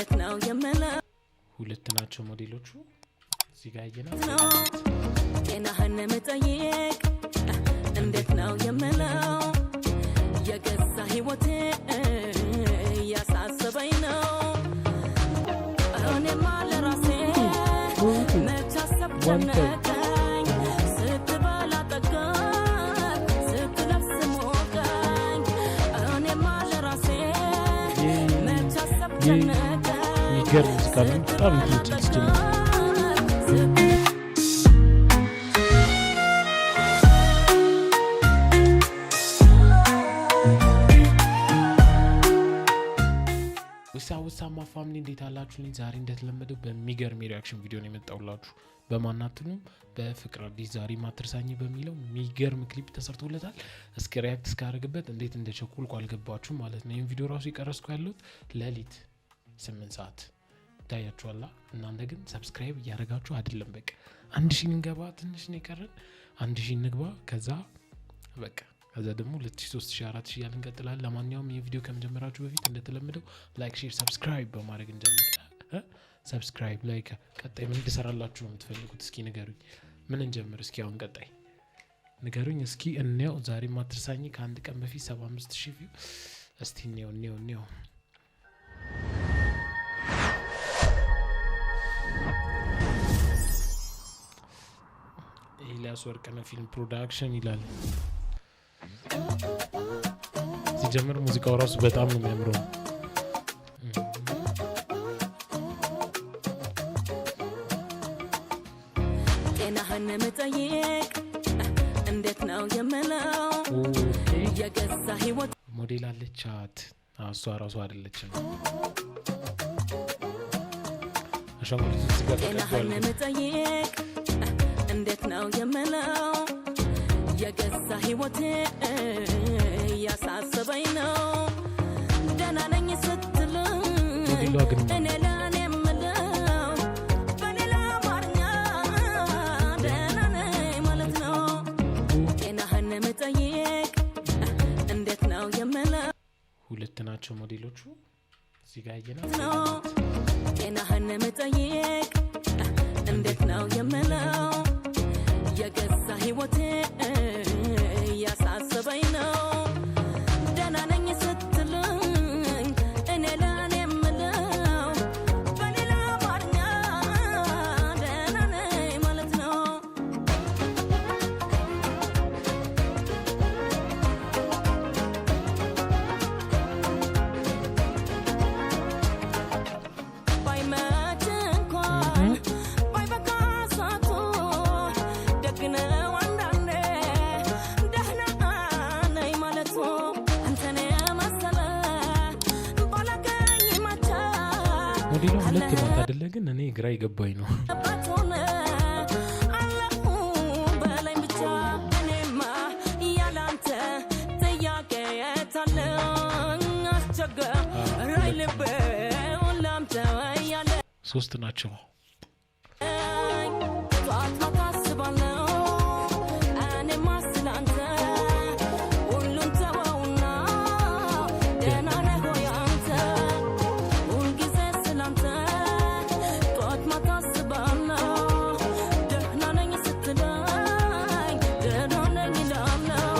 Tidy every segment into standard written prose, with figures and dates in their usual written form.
እንዴት ነው የምለው ሁለት ናቸው ሞዴሎቹ እዚህ ጋር ያየናል ጤናህን መጠየቅ እንዴት ነው የምለው የገዛ ህይወቴ ያሳሰበኝ ነው እኔማ ለራሴ መች አሰብኩኝ ስትበላ ጠገብ ስትለብስ ሞቀኝ እኔማ ለራሴ መች አሰብኩኝ ይገርም እስካለ በጣም ትንሽ ወሳማ ፋሚሊ እንዴት አላችሁልኝ? ዛሬ እንደተለመደው በሚገርም ሪአክሽን ቪዲዮ ነው የመጣሁላችሁ። በማናትኑ በፍቅር አዲስ ዛሬ ማትርሳኝ በሚለው የሚገርም ክሊፕ ተሰርቶለታል። እስኪ ሪአክት እስካደርግበት እንዴት እንደቸኮልኩ አልገባችሁም ማለት ነው። ይሄን ቪዲዮ ራሱ የቀረስኩ ያለሁት ሌሊት 8 ሰዓት ታያችኋላ። እናንተ ግን ሰብስክራይብ እያደረጋችሁ አይደለም። በቃ 1000 እንገባ ትንሽ ነው የቀረን። 1000 እንግባ ከዛ በቃ ከዛ ደግሞ 2000 3000 4000 ያልን እንቀጥላለን። ለማንኛውም ይሄ ቪዲዮ ከመጀመራችሁ በፊት እንደተለመደው ላይክ ሼር ሰብስክራይብ በማድረግ እንጀምር። ሰብስክራይብ ላይክ ቀጣይ ምን እንድሰራላችሁ ነው የምትፈልጉት? እስኪ ንገሩኝ። ምን እንጀምር እስኪ? አሁን ቀጣይ ንገሩኝ እስኪ እንየው። ዛሬ ማትርሳኝ ከአንድ ቀን በፊት 75000 ቪው። እስቲ እንየው ኤልያስ ወርቅነህ ፊልም ፕሮዳክሽን ይላል። ሲጀምር ሙዚቃው ራሱ በጣም ነው የሚያምረው። ጤናህን መጠየቅ እንዴት ነው የምለው የገዛ ህይወት ሞዴል አለቻት እሷ ራሱ አይደለችም። ጤናህን መጠየቅ እንዴት ነው የምለው የገዛ ህይወቴ ያሳሰበኝ ነው ደህና ነኝ ስትልኝ እኔ ለእኔ የምለው በሌላ አማርኛ ደህና ነኝ ማለት ነው ጤናህን መጠየቅ እንዴት ነው የምለው ሁለት ናቸው ሞዴሎቹ እዚህ ጋር ያየናል ጤናህን መጠየቅ እንዴት ነው የምለው የገዛ ህይወቴ ያሳሰበኝ ነው ደህና ነኝ ስትልኝ እኔ ለእኔ የምለው በሌላ አማርኛ ደህና ነኝ ማለት ነው ባይመች እንኳን ባይበቃ ሰዓቱ ደግነው አንዳንዴ ደህና ነኝ ማለቱ አንተን የመሰለ ባላገኝ ማቻ ሞዴሉ ሁለት ነው አይደለ? ግን እኔ ግራ ይገባኝ ነው ባትሆነ አለሁ በላይ ብቻ እኔማ ያላንተ ጥያቄ የታለኝ አስቸገረኝ ልቤ ላንተ ያለ ሶስት ናቸው ጠዋት ማታ አስባለሁ እኔማ ስላንተ ሁሉን ተወውና ደህና ነህ ወይ አንተ ሁልጊዜ ስላንተ ጠዋት ማታ አስባለሁ ደህና ነኝ ስትለኝ ደህና ነኝ እላለሁ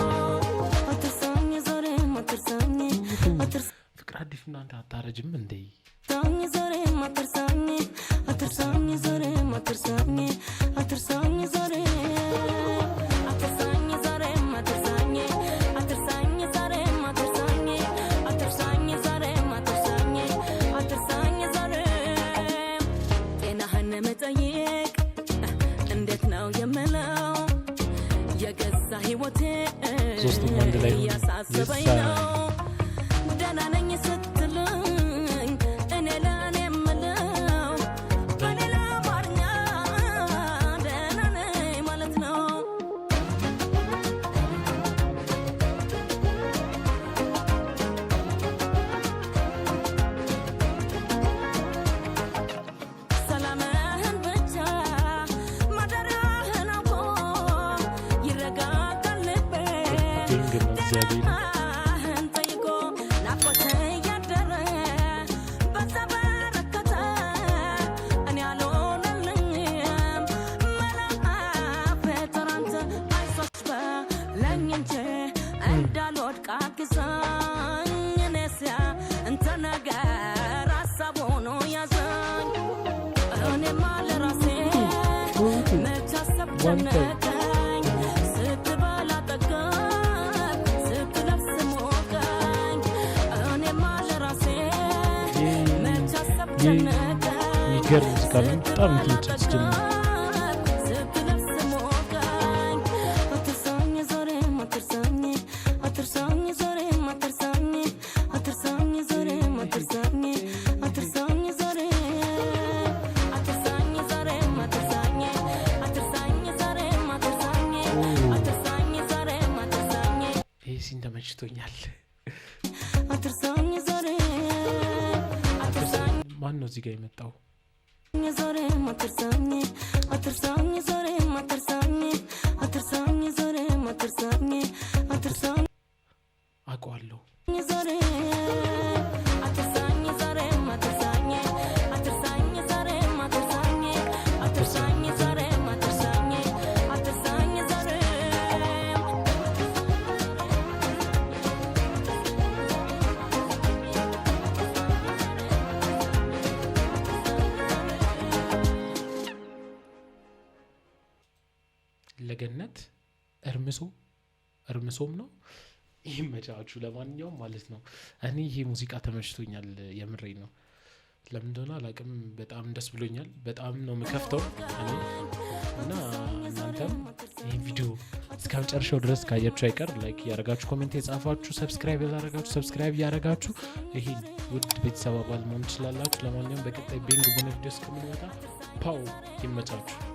አትርሳኝ ዛሬም አትርሳኝ ፍቅር አዲስ እናንተ አታረጅም እንዴ? ዛሬም አትርሳኝ አትርሳኝ ዛሬም አትርሳኝ አትርሳኝ ዛሬም አትርሳኝ ዛሬም አትርሳኝ አትርሳኝ ዛሬም አትርሳኝ አትርሳኝ ዛሬም አትርሳኝ አትርሳኝ ዛሬም ጤናህን መጠየቅ እንዴት ነው የምለው የገዛ ህይወቴ ሶስቱም አንድ ላይ ያሳሰበኝ ነው ደህና ነኝ ስትልኝ እኔ ለእኔ የምለው በሌላ አማርኛ ደህና ነኝ ማለት ነው ሰላምህን ብቻ ማደሪያህን አውቆ ይረጋጋል ልቤ እግዚአብሔር ነገር ሀሳብ ሆኖ ያዘኝ እኔማ ለራሴ መች አሰብ ጨነቀኝ ስትበላ ጠገብኩ ስትለብስ ሞቀኝ እኔማ ለራሴ መች አሰብ ጨነቀኝ የሚገርም ሙዚቃ ነው። በጣም ትንጫጭ ሲን ተመችቶኛል። ማን ነው እዚህ ጋር የመጣው? አውቀዋለሁ። ለገነት እርምሶም ነው ይመቻችሁ። ለማንኛውም ማለት ነው እኔ ይሄ ሙዚቃ ተመችቶኛል። የምሬ ነው። ለምን እንደሆነ አላውቅም። በጣም ደስ ብሎኛል። በጣም ነው የምከፍተው እኔ እና እናንተም ይሄ ቪዲዮ እስከ መጨረሻው ድረስ ካያችሁ አይቀር ላይክ ያደረጋችሁ፣ ኮሜንት የጻፋችሁ፣ ሰብስክራይብ ያደረጋችሁ ሰብስክራይብ ያደረጋችሁ ይሄን ውድ ቤተሰብ አባል መሆን ትችላላችሁ። ለማንኛውም በቀጣይ ቤንግ ቦነ ቪዲዮ እስከምንመጣ ፓው ይመቻችሁ።